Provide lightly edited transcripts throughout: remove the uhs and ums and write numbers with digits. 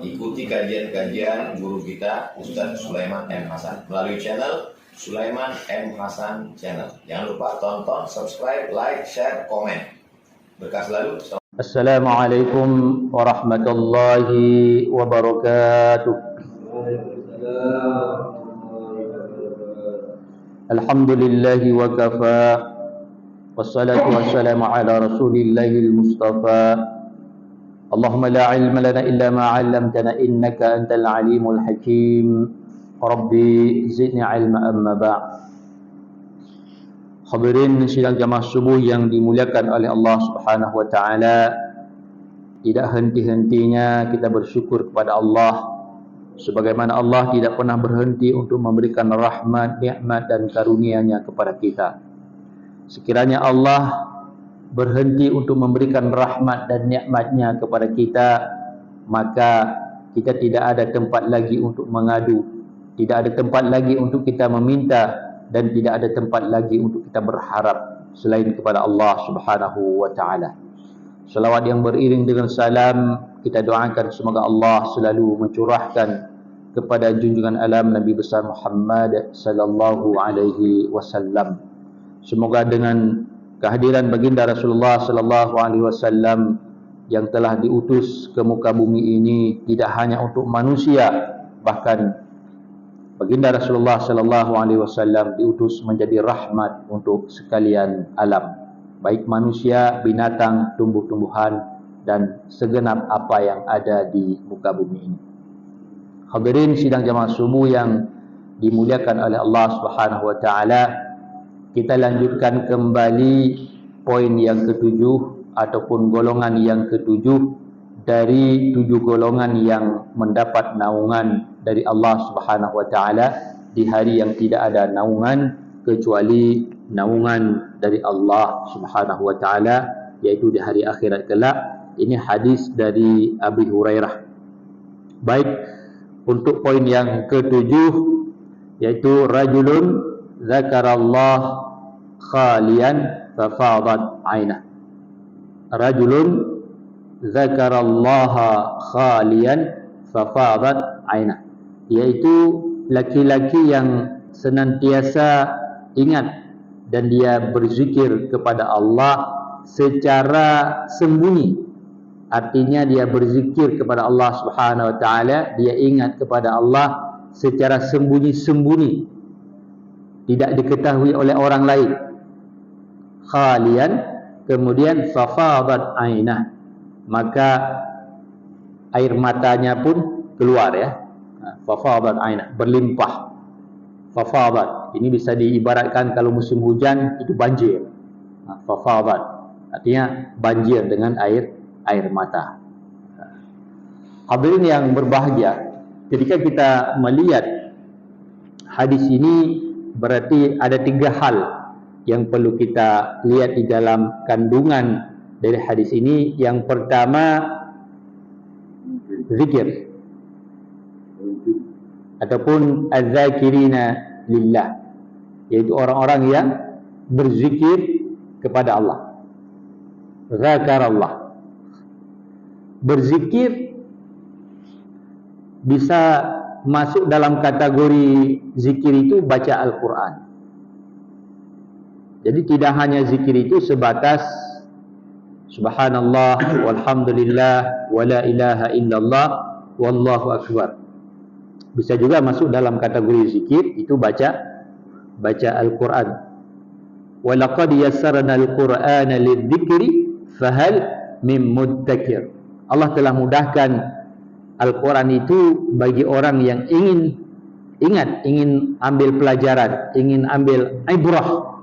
ikuti kajian-kajian guru kita Ustaz Sulaiman M. Hasan melalui channel Sulaiman M. Hasan Channel. Jangan lupa tonton, subscribe, like, share, komen. Berkah selalu. Assalamualaikum warahmatullahi wabarakatuh. Alhamdulillahi wa kafa. Wassalatu wassalamu ala rasulillahil mustafa. Allahumma la ilma lana illa ma 'allamtana innaka antal alimul hakim. Rabbi zidni ilma amma ba'd. Hadirin sidang jamaah subuh yang dimuliakan oleh Allah Subhanahu wa taala, tidak henti-hentinya kita bersyukur kepada Allah, sebagaimana Allah tidak pernah berhenti untuk memberikan rahmat, nikmat dan karunia-Nya kepada kita. Sekiranya Allah berhenti untuk memberikan rahmat dan nikmat-Nya kepada kita, maka kita tidak ada tempat lagi untuk mengadu, tidak ada tempat lagi untuk kita meminta, dan tidak ada tempat lagi untuk kita berharap selain kepada Allah Subhanahu wa taala. Salawat yang beriring dengan salam kita doakan semoga Allah selalu mencurahkan kepada junjungan alam Nabi besar Muhammad sallallahu alaihi wasallam. Semoga dengan kehadiran baginda Rasulullah sallallahu alaihi wasallam yang telah diutus ke muka bumi ini tidak hanya untuk manusia, bahkan baginda Rasulullah sallallahu alaihi wasallam diutus menjadi rahmat untuk sekalian alam, baik manusia, binatang, tumbuh-tumbuhan dan segenap apa yang ada di muka bumi ini. Hadirin sidang jamaah subuh yang dimuliakan oleh Allah Subhanahu wa taala, kita lanjutkan kembali poin yang ketujuh ataupun golongan yang ketujuh dari 7 golongan yang mendapat naungan dari Allah Subhanahu wa taala di hari yang tidak ada naungan kecuali naungan dari Allah Subhanahu wa taala, yaitu di hari akhirat kelak. Ini hadis dari Abi Hurairah. Baik, untuk poin yang ketujuh, yaitu rajulun zakarallah khalian fafadat ainah. Rajulun zakarallaha khalian fafadat ainah, yaitu laki-laki yang senantiasa ingat dan dia berzikir kepada Allah secara sembunyi. Artinya dia berzikir kepada Allah Subhanahu wa taala, dia ingat kepada Allah secara sembunyi-sembunyi, tidak diketahui oleh orang lain. Khalian, kemudian fafadat ainah, maka air matanya pun keluar, ya. Fafadat ainah, berlimpah. Fafadat ini bisa diibaratkan kalau musim hujan itu banjir. Fafadat artinya banjir dengan air mata. Hadirin yang berbahagia, ketika kita melihat hadis ini, berarti ada 3 hal yang perlu kita lihat di dalam kandungan dari hadis ini. Yang pertama, zikir ataupun az-zakirina lillah, yaitu orang-orang yang berzikir kepada Allah. Zakarallah. Berzikir bisa masuk dalam kategori zikir itu baca Al-Quran. Jadi tidak hanya zikir itu sebatas subhanallah walhamdulillah wala ilaha illallah wallahu akbar. Bisa juga masuk dalam kategori zikir itu baca Al-Quran. Walaqad yassarna al-Qur'ana lidzikri fahal mim muddakir. Allah telah mudahkan Al-Quran itu bagi orang yang ingin ingat, ingin ambil pelajaran, ingin ambil ibrah.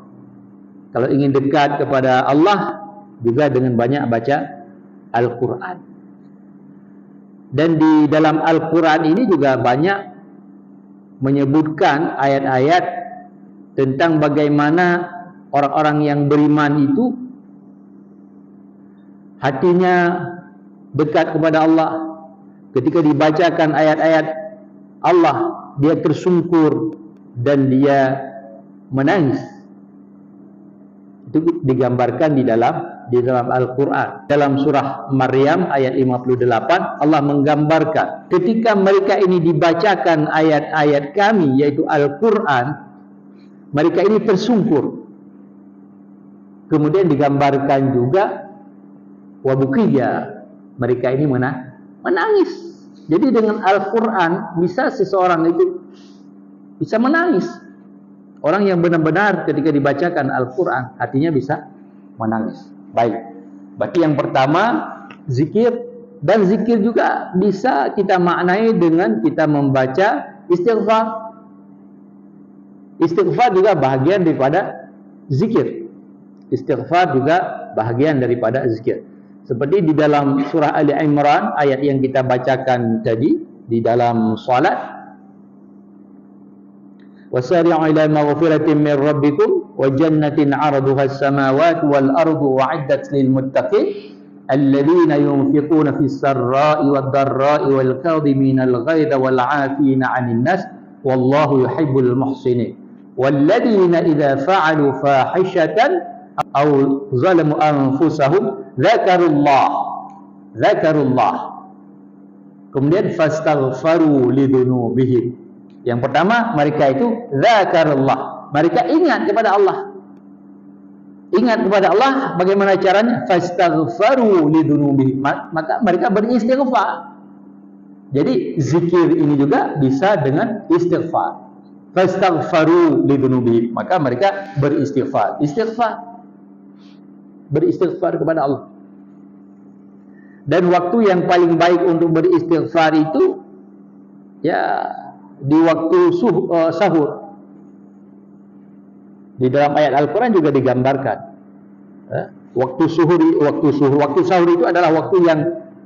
Kalau ingin dekat kepada Allah, juga dengan banyak baca Al-Quran. Dan di dalam Al-Quran ini juga banyak menyebutkan ayat-ayat tentang bagaimana orang-orang yang beriman itu hatinya dekat kepada Allah. Ketika dibacakan ayat-ayat Allah, dia tersungkur dan dia menangis. Itu digambarkan di dalam Al-Quran. Dalam surah Maryam ayat 58, Allah menggambarkan ketika mereka ini dibacakan ayat-ayat kami, yaitu Al-Quran, mereka ini tersungkur. Kemudian digambarkan juga wabukiya, mereka ini menangis. Jadi dengan Al-Quran bisa seseorang itu bisa menangis. Orang yang benar-benar ketika dibacakan Al-Quran hatinya bisa menangis. Baik, berarti yang pertama zikir, dan zikir juga bisa kita maknai dengan kita membaca istighfar. Istighfar juga bahagian daripada zikir. Istighfar juga bahagian daripada zikir. Seperti di dalam surah Ali Imran ayat yang kita bacakan tadi di dalam salat, wasari'u ila maghfiratin min rabbikum wa jannatin 'arduha as-samawati wal ardu wa'iddat lil muttaqin alladhina yunfiquna fis sarra'i wad dharra'i wal kadhimina al ghaidha wal 'afina 'anil nas wallahu yuhibbul muhsinin walladhina idza fa'alu fahishatan aw zalamu anfusahum dzakarullah kemudian fastaghfaru lidunubihim. Yang pertama, mereka itu dzakarullah, mereka ingat kepada Allah. Ingat kepada Allah, bagaimana caranya? Fastaghfaru lidunubihim, maka mereka beristighfar. Jadi zikir ini juga bisa dengan istighfar. Fastaghfaru lidunubihim, maka mereka beristighfar. Beristighfar kepada Allah. Dan waktu yang paling baik untuk beristighfar itu ya di waktu sahur. Di dalam ayat Al-Quran juga digambarkan waktu sahur itu adalah waktu yang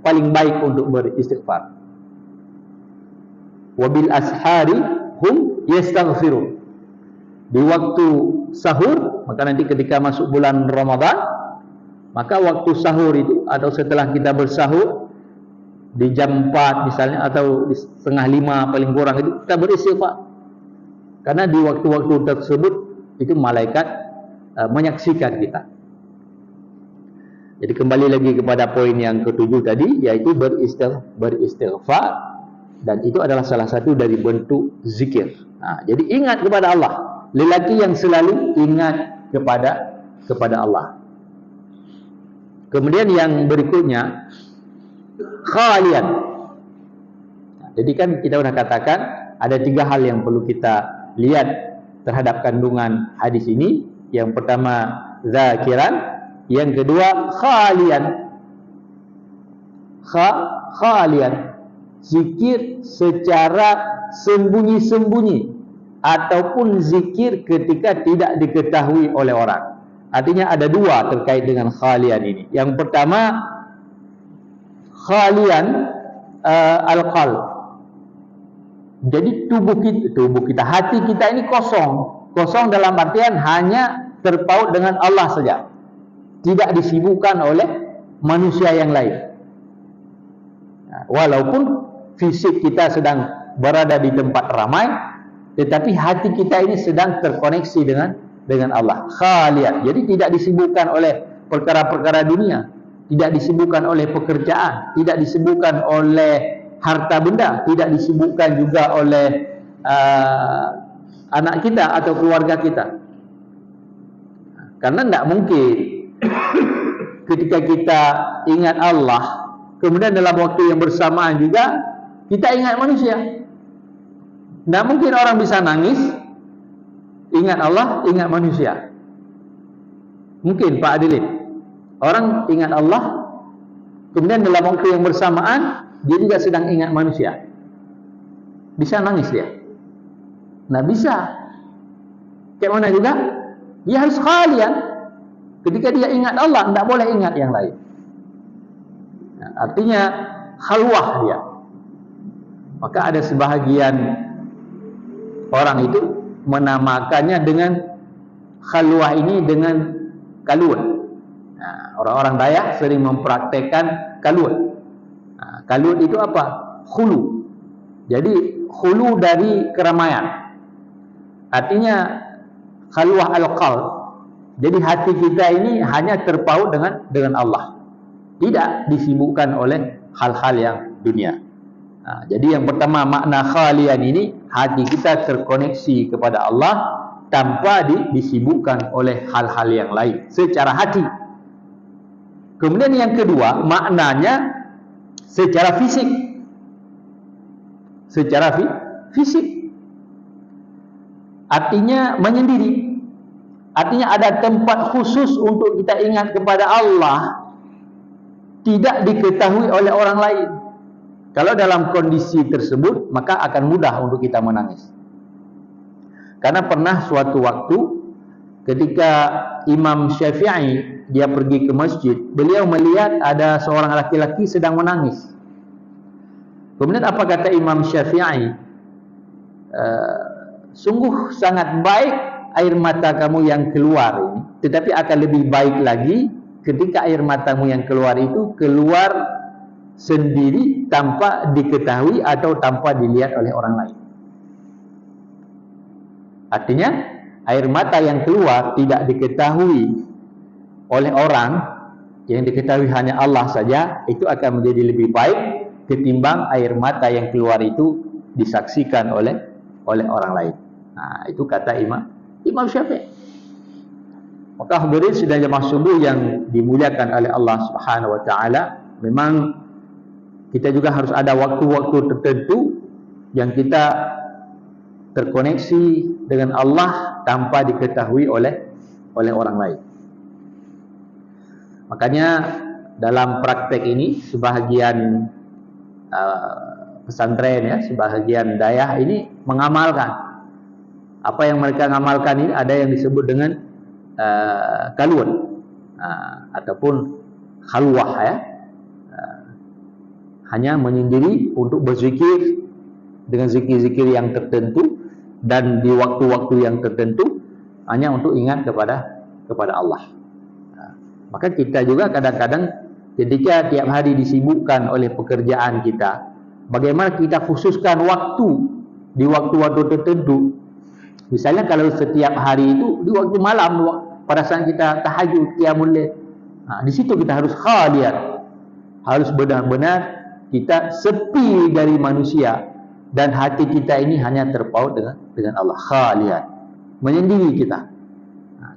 paling baik untuk beristighfar. Wabil ashari hum yastaghfirun. Di waktu sahur, maka nanti ketika masuk bulan Ramadan, maka waktu sahur itu atau setelah kita bersahur di jam 4 misalnya atau di setengah 5 paling kurang itu kita beristighfar. Karena di waktu-waktu tersebut itu malaikat menyaksikan kita. Jadi kembali lagi kepada poin yang ketujuh tadi, yaitu beristighfar, dan itu adalah salah satu dari bentuk zikir. Jadi ingat kepada Allah. Lelaki yang selalu ingat kepada Allah. Kemudian yang berikutnya khalian. Jadi kan kita sudah katakan ada 3 hal yang perlu kita lihat terhadap kandungan hadis ini. Yang pertama zakiran, yang kedua khalian. Khalian, zikir secara sembunyi-sembunyi ataupun zikir ketika tidak diketahui oleh orang. Artinya ada 2 terkait dengan khalian ini. Yang pertama khalian al-qalb. Jadi tubuh kita, hati kita ini kosong dalam artian hanya terpaut dengan Allah saja, tidak disibukkan oleh manusia yang lain. Walaupun fisik kita sedang berada di tempat ramai, tetapi hati kita ini sedang terkoneksi dengan Allah. Khalian, jadi tidak disibukkan oleh perkara-perkara dunia, tidak disibukkan oleh pekerjaan, tidak disibukkan oleh harta benda, tidak disibukkan juga oleh anak kita atau keluarga kita. Karena tidak mungkin ketika kita ingat Allah, kemudian dalam waktu yang bersamaan juga kita ingat manusia. Tidak mungkin orang bisa nangis, ingat Allah, ingat manusia. Mungkin Pak Adilin, orang ingat Allah, kemudian dalam waktu yang bersamaan dia juga sedang ingat manusia. Bisa nangis dia? Nah bisa. Kayak mana juga? Dia harus khalian. Ketika dia ingat Allah, tidak boleh ingat yang lain. Nah, artinya khalwah dia. Maka ada sebahagian orang itu menamakannya dengan khalwah ini dengan kaluan. Nah, orang-orang Dayak sering mempraktekkan kaluan. Kalut itu apa? Khulu. Jadi khulu dari keramaian. Artinya khalwah al-qalb, Jadi hati kita ini hanya terpaut dengan Allah, tidak disibukkan oleh hal-hal yang dunia. Jadi yang pertama, makna khalian ini, hati kita terkoneksi kepada Allah tanpa disibukkan oleh hal-hal yang lain secara hati. Kemudian yang kedua, maknanya secara fisik. Secara fisik. Artinya menyendiri. Artinya ada tempat khusus untuk kita ingat kepada Allah, tidak diketahui oleh orang lain. Kalau dalam kondisi tersebut, maka akan mudah untuk kita menangis. Karena pernah suatu waktu ketika Imam Syafi'i dia pergi ke masjid, beliau melihat ada seorang laki-laki sedang menangis. Kemudian apa kata Imam Syafi'i? Sungguh sangat baik air mata kamu yang keluar ini, tetapi akan lebih baik lagi ketika air matamu yang keluar itu keluar sendiri tanpa diketahui atau tanpa dilihat oleh orang lain. Artinya air mata yang keluar tidak diketahui oleh orang, yang diketahui hanya Allah saja, itu akan menjadi lebih baik ketimbang air mata yang keluar itu disaksikan oleh orang lain. Itu kata Imam Syafi'i. Maka hadirin sidang jemaah subuh yang dimuliakan oleh Allah Subhanahu wa taala, memang kita juga harus ada waktu-waktu tertentu yang kita terkoneksi dengan Allah tanpa diketahui oleh orang lain. Makanya dalam praktek ini sebahagian pesantren ya, sebahagian dayah ini mengamalkan apa yang mereka mengamalkan ini, ada yang disebut dengan kalun ataupun khalwah ya, hanya menyendiri untuk berzikir dengan zikir-zikir yang tertentu dan di waktu-waktu yang tertentu hanya untuk ingat kepada Allah. Maka kita juga kadang-kadang ketika tiap hari disibukkan oleh pekerjaan kita, bagaimana kita khususkan waktu di waktu-waktu tertentu. Misalnya kalau setiap hari itu di waktu malam, pada saat kita tahajud, qiyamul lail, di situ kita harus khalian, harus benar-benar kita sepi dari manusia dan hati kita ini hanya terpaut dengan Allah, khalian, menyendiri kita,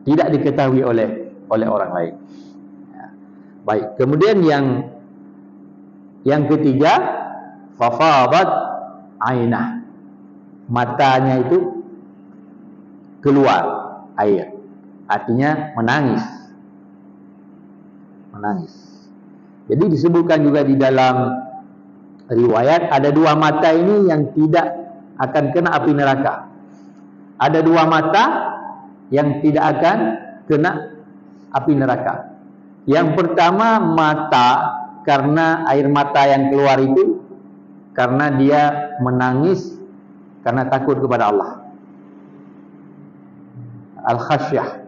tidak diketahui oleh orang lain. Baik, kemudian yang ketiga, fafadat ainah, matanya itu keluar air, artinya menangis. Jadi disebutkan juga di dalam riwayat, ada dua mata ini yang tidak akan kena api neraka. Ada dua mata yang tidak akan kena api neraka. Yang pertama, mata karena air mata yang keluar itu karena dia menangis karena takut kepada Allah. Al-khasyah,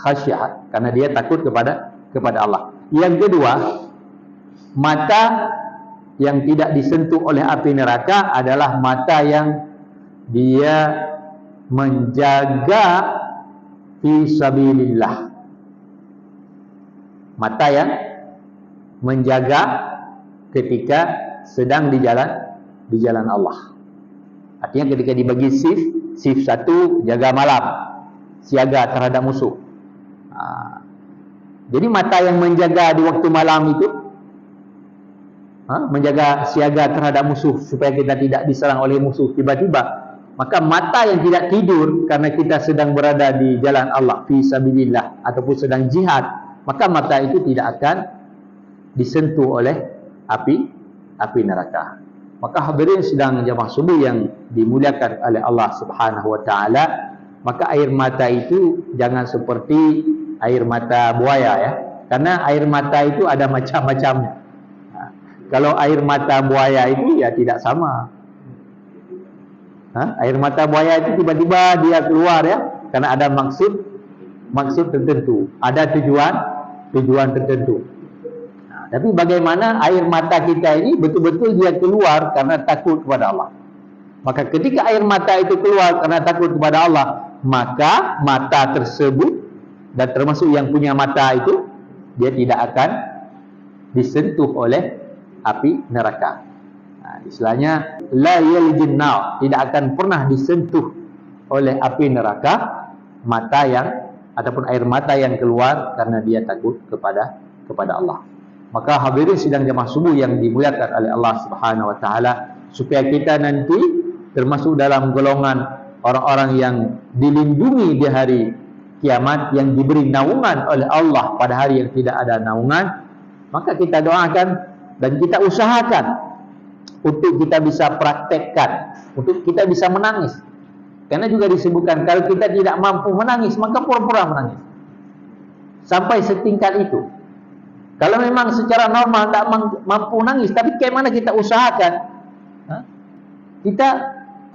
khasyah karena dia takut kepada Allah. Yang kedua, mata yang tidak disentuh oleh api neraka adalah mata yang dia menjaga fi sabilillah. Mata yang menjaga ketika sedang di jalan Allah. Artinya ketika dibagi shift 1 jaga malam, siaga terhadap musuh. Jadi mata yang menjaga di waktu malam itu, menjaga siaga terhadap musuh supaya kita tidak diserang oleh musuh tiba-tiba. Maka mata yang tidak tidur karena kita sedang berada di jalan Allah fi sabilillah ataupun sedang jihad, maka mata itu tidak akan disentuh oleh api neraka. Maka hadirin sedang jamaah subuh yang dimuliakan oleh Allah Subhanahu wa taala, maka air mata itu jangan seperti air mata buaya ya. Karena air mata itu ada macam-macamnya. Kalau air mata buaya itu ya tidak sama. Air mata buaya itu tiba-tiba dia keluar ya, karena ada maksud tertentu, ada tujuan tertentu. Tapi bagaimana air mata kita ini betul-betul dia keluar karena takut kepada Allah. Maka ketika air mata itu keluar karena takut kepada Allah, maka mata tersebut dan termasuk yang punya mata itu, dia tidak akan disentuh oleh api neraka. Istilahnya la yalijin nar, tidak akan pernah disentuh oleh api neraka mata yang ataupun air mata yang keluar karena dia takut kepada Allah. Maka hadirin sidang jamaah subuh yang dimuliakan oleh Allah Subhanahu wa taala, supaya kita nanti termasuk dalam golongan orang-orang yang dilindungi di hari kiamat, yang diberi naungan oleh Allah pada hari yang tidak ada naungan, maka kita doakan dan kita usahakan untuk kita bisa praktekkan, untuk kita bisa menangis. Karena juga disebutkan kalau kita tidak mampu menangis, maka pura-pura menangis. Sampai setingkat itu. Kalau memang secara normal tidak mampu nangis, tapi kayak mana kita usahakan, kita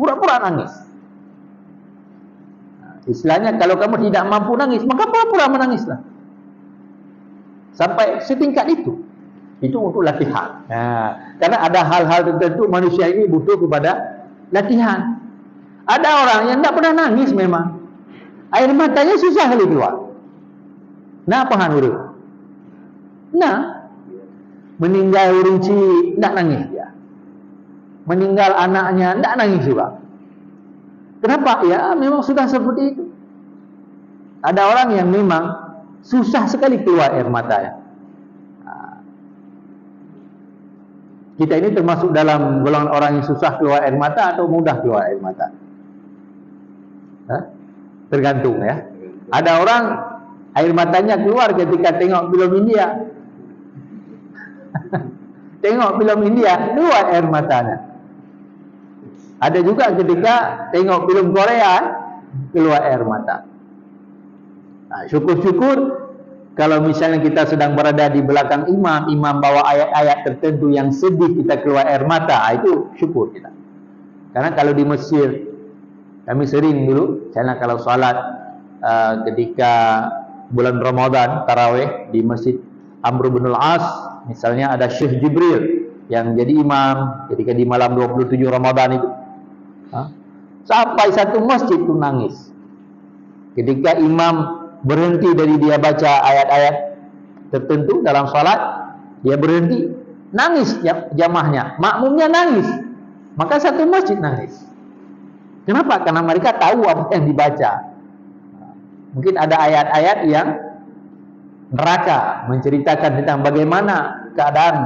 pura-pura nangis. Istilahnya kalau kamu tidak mampu nangis, maka pura-pura menangislah. Sampai setingkat itu. Itu untuk latihan. Karena ada hal-hal tertentu manusia ini butuh kepada latihan. Ada orang yang tidak pernah nangis memang. Air matanya susah kali keluar. Nah, apa hanuru? Nah, meninggal rinci tidak nangis dia. Meninggal anaknya tidak nangis juga. Kenapa? Ya, memang sudah seperti itu. Ada orang yang memang susah sekali keluar air matanya. Kita ini termasuk dalam golongan orang yang susah keluar air mata atau mudah keluar air mata? Tergantung ya. Ada orang air matanya keluar ketika tengok film India. Tengok film India, keluar air matanya. Ada juga ketika tengok film Korea, keluar air mata. Syukur-syukur kalau misalnya kita sedang berada di belakang imam, imam bawa ayat-ayat tertentu yang sedih, kita keluar air mata, itu syukur kita. Karena kalau di Mesir, kami sering dulu, misalnya kalau salat ketika bulan Ramadan, tarawih di Masjid Amr bin Al-As, misalnya ada Syekh Jibril yang jadi imam ketika di malam 27 Ramadan itu. Sampai satu masjid itu nangis. Ketika imam berhenti dari dia baca ayat-ayat tertentu dalam salat, dia berhenti, nangis jamaahnya, makmumnya nangis, maka satu masjid nangis. Kenapa? Karena mereka tahu apa yang dibaca. Mungkin ada ayat-ayat yang neraka, menceritakan tentang bagaimana keadaan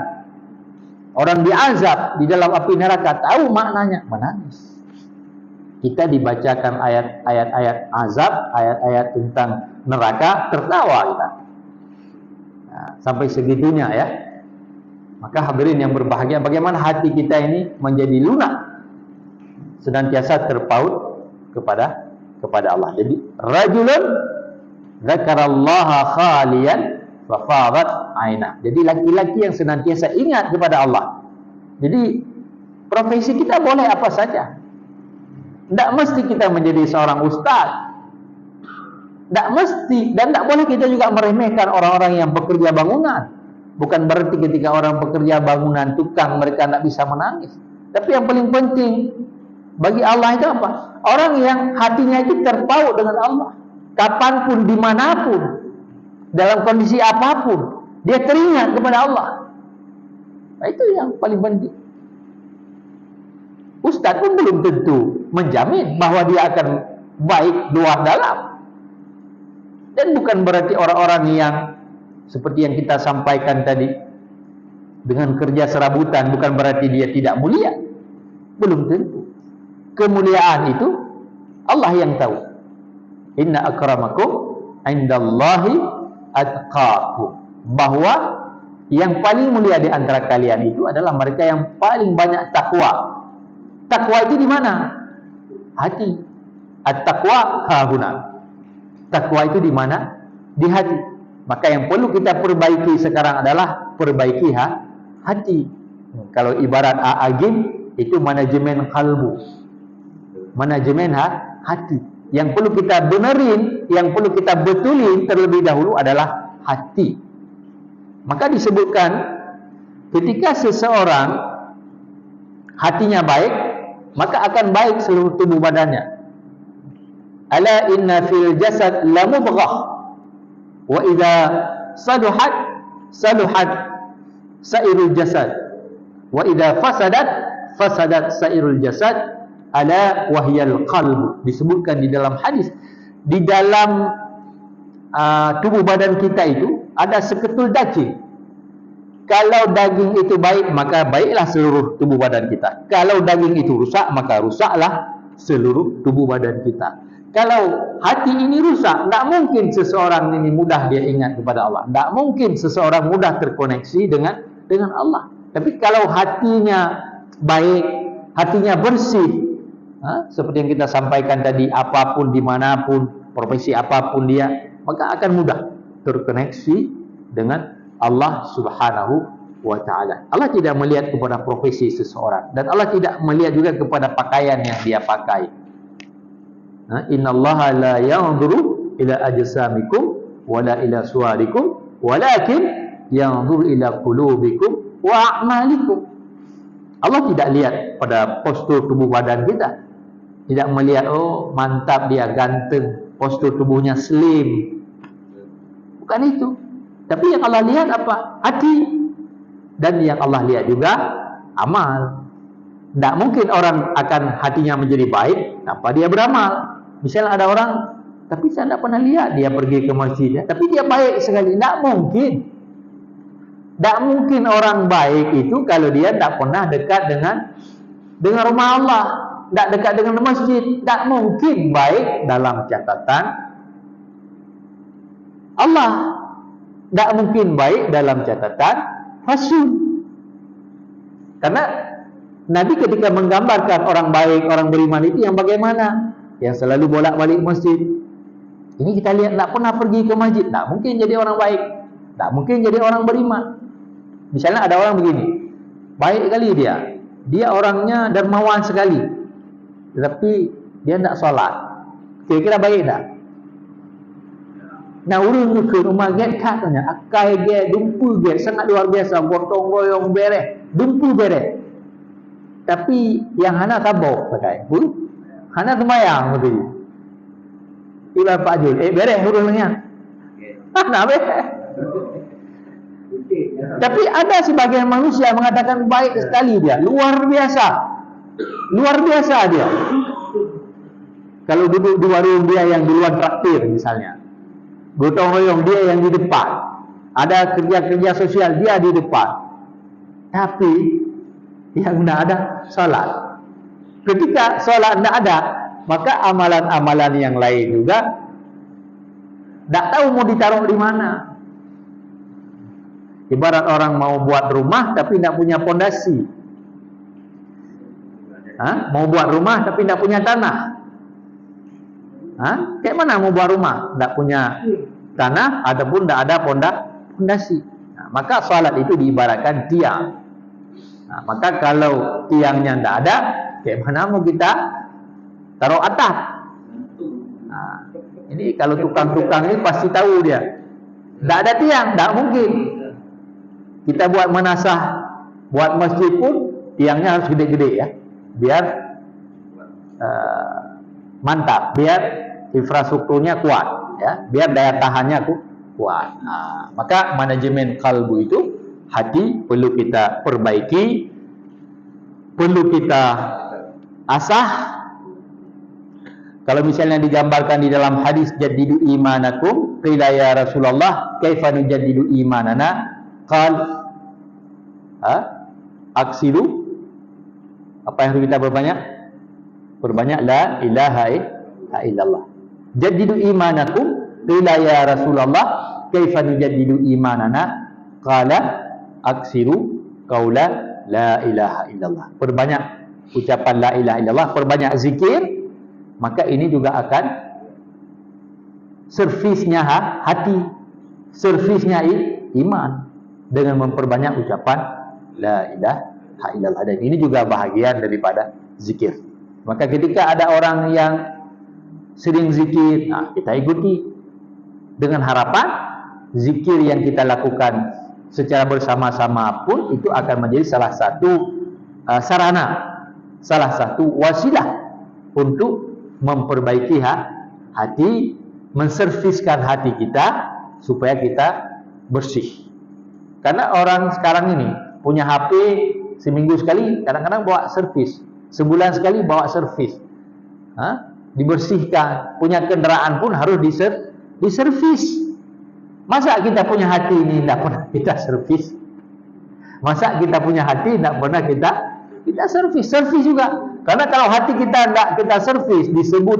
orang diazab di dalam api neraka, tahu maknanya, menangis. Kita dibacakan ayat-ayat azab, ayat-ayat tentang neraka, tertawa kita. Sampai segitunya ya. Maka hadirin yang berbahagia, bagaimana hati kita ini menjadi lunak, senantiasa terpaut kepada Allah. Jadi rajulun dzakarallaha khaliyan fa fadat aina. Jadi laki-laki yang senantiasa ingat kepada Allah. Jadi profesi kita boleh apa saja. Tidak mesti kita menjadi seorang ustaz. Tidak mesti, dan tidak boleh kita juga meremehkan orang-orang yang bekerja bangunan. Bukan berarti ketika orang bekerja bangunan, tukang, mereka tidak bisa menangis. Tapi yang paling penting bagi Allah itu apa? Orang yang hatinya itu terpaut dengan Allah. Kapanpun, dimanapun, dalam kondisi apapun, dia teringat kepada Allah. Nah, itu yang paling penting. Ustaz pun belum tentu menjamin bahwa dia akan baik luar dalam. Dan bukan berarti orang-orang yang seperti yang kita sampaikan tadi, dengan kerja serabutan, bukan berarti dia tidak mulia. Belum tentu. Kemuliaan itu Allah yang tahu. Inna akramakum indallahi atqakum. Bahwa yang paling mulia di antara kalian itu adalah mereka yang paling banyak takwa. Takwa itu di mana? Hati. At-taqwa hahuna. Takwa itu di mana? Di hati. Maka yang perlu kita perbaiki sekarang adalah perbaiki hati. Kalau ibarat agim itu manajemen kalbu. Manajemen hati. Yang perlu kita benerin, yang perlu kita betulin terlebih dahulu adalah hati. Maka disebutkan ketika seseorang hatinya baik, maka akan baik seluruh tubuh badannya. Ala inna fil jasad la mudghah Wa idza saluhat saluhat sairul jasad. Wa idza fasadat fasadat sairul jasad. Ala wahyal qalb. Disebutkan di dalam hadis, di dalam tubuh badan kita itu ada seketul daging. Kalau daging itu baik, maka baiklah seluruh tubuh badan kita. Kalau daging itu rusak, maka rusaklah seluruh tubuh badan kita. Kalau hati ini rusak, tidak mungkin seseorang ini mudah dia ingat kepada Allah. Tidak mungkin seseorang mudah terkoneksi dengan Allah. Tapi kalau hatinya baik, hatinya bersih, seperti yang kita sampaikan tadi, apapun, dimanapun, profesi apapun dia, maka akan mudah terkoneksi dengan Allah Subhanahu wa ta'ala. Allah tidak melihat kepada profesi seseorang, dan Allah tidak melihat juga kepada pakaian yang dia pakai. Innallaha la yanzuru ila ajsamikum wala ila suwarikum walakin yanzuru ila qulubikum wa a'malikum. Allah tidak lihat pada postur tubuh badan kita. Tidak melihat, oh mantap dia, ganteng, postur tubuhnya slim. Bukan itu. Tapi yang Allah lihat apa? Hati. Dan yang Allah lihat juga amal. Tidak mungkin orang akan hatinya menjadi baik tanpa dia beramal. Misalnya ada orang, tapi saya tidak pernah lihat dia pergi ke masjid, tapi dia baik sekali. Tidak mungkin. Tidak mungkin orang baik itu kalau dia tidak pernah dekat dengan rumah Allah, tidak dekat dengan masjid. Tidak mungkin baik dalam catatan Allah. Tidak mungkin baik dalam catatan Rasul. Karena Nabi ketika menggambarkan orang baik, orang beriman itu yang bagaimana? Yang selalu bolak-balik masjid. Ini kita lihat tidak pernah pergi ke masjid. Tak mungkin jadi orang baik. Tak mungkin jadi orang beriman. Misalnya ada orang begini, baik kali dia. Dia orangnya dermawan sekali, tetapi dia tidak sholat. Kira-kira baik tak? Nah, urung ke rumah get katanya, akai get, dumpu get, sangat luar biasa, gotong royong beres, dumpu beres. Tapi yang hana tabok pakai, hana sembahyang betul. Ibu Pak Jul, beres urungnya. Nah, beres. Tapi ada sebagian manusia mengatakan baik sekali dia, luar biasa. Luar biasa dia. Kalau duduk di warung dia yang duluan traktir misalnya, gotong royong dia yang di depan, ada kerja-kerja sosial dia di depan, tapi yang tidak ada salat. Ketika salat tidak ada, maka amalan-amalan yang lain juga tidak tahu mau ditaruh di mana. Ibarat orang mau buat rumah tapi tidak punya pondasi. Mau buat rumah tapi tidak punya tanah. Kayak mana mau buat rumah? Tidak punya tanah ataupun tidak ada pondasi. Maka salat itu diibaratkan tiang. Maka kalau tiangnya tidak ada, kayak mana mau kita taruh atap? Ini kalau tukang-tukang ini pasti tahu dia. Tidak ada tiang, tidak mungkin. Kita buat manasah, buat masjid pun tiangnya harus gede-gede ya, biar mantap, biar infrastrukturnya kuat, ya, biar daya tahannya kuat. Maka manajemen kalbu itu, hati perlu kita perbaiki, perlu kita asah. Kalau misalnya digambarkan di dalam hadis jaddidu imanakum, qila ya Rasulullah kaifa nujaddidu imanana? Qal aksidu, apa yang harus kita perbanyak? Perbanyak la ilaha illallah. Jaddidu imanakum, qila ya Rasulullah kaifa nujaddidu imanana? Qala aksidu qaula la ilaha illallah. Perbanyak ucapan la ilaha illallah, perbanyak zikir, maka ini juga akan servisnya hati, servisnya iman, dengan memperbanyak ucapan la ilaha illallah. Dan ini juga bahagian daripada zikir. Maka ketika ada orang yang sering zikir, kita ikuti dengan harapan zikir yang kita lakukan secara bersama-sama pun itu akan menjadi salah satu sarana, salah satu wasilah untuk memperbaiki hati, menserviskan hati kita supaya kita bersih. Karena orang sekarang ini punya HP seminggu sekali, kadang-kadang bawa servis, sebulan sekali bawa servis, dibersihkan. Punya kendaraan pun harus diservis. Masa kita punya hati ini tidak pernah kita servis? Masa kita punya hati tidak pernah kita servis? Servis juga. Karena kalau hati kita tidak kita servis, disebut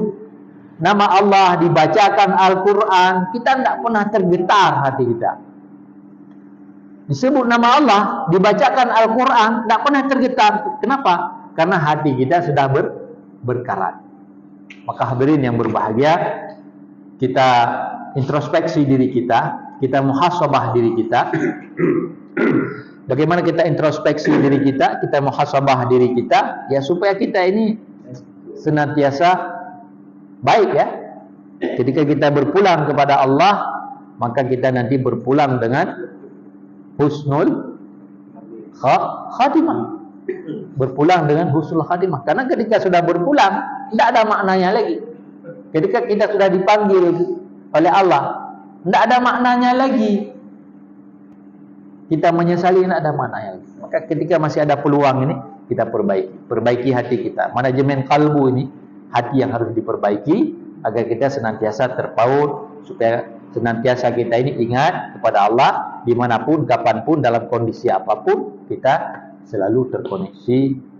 nama Allah, dibacakan Al-Quran, kita tidak pernah tergetar hati kita. Disebut nama Allah, dibacakan Al-Quran, tidak pernah tergetar. Kenapa? Karena hati kita sudah berkarat. Maka hadirin yang berbahagia, kita introspeksi diri kita muhasabah diri kita. Bagaimana kita introspeksi diri kita muhasabah diri kita, ya supaya kita ini senantiasa baik ya. Ketika kita berpulang kepada Allah, maka kita nanti berpulang dengan husnul khatimah. Berpulang dengan husnul khatimah. Karena ketika sudah berpulang, tidak ada maknanya lagi. Ketika kita sudah dipanggil oleh Allah, tidak ada maknanya lagi. Kita menyesali, tidak ada maknanya lagi. Maka ketika masih ada peluang ini, kita perbaiki hati kita. Manajemen kalbu ini, hati yang harus diperbaiki agar kita senantiasa terpaut, supaya senantiasa kita ini ingat kepada Allah dimanapun, kapanpun, dalam kondisi apapun, kita selalu terkoneksi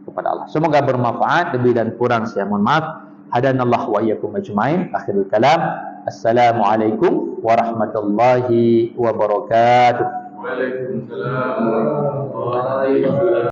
kepada Allah. Semoga bermanfaat. Lebih dan kurang saya mohon maaf. Hadanallahu wa iyyakum ajmain. Akhirul kalam. Assalamualaikum warahmatullahi wabarakatuh. Waalaikumsalam warahmatullahi wabarakatuh.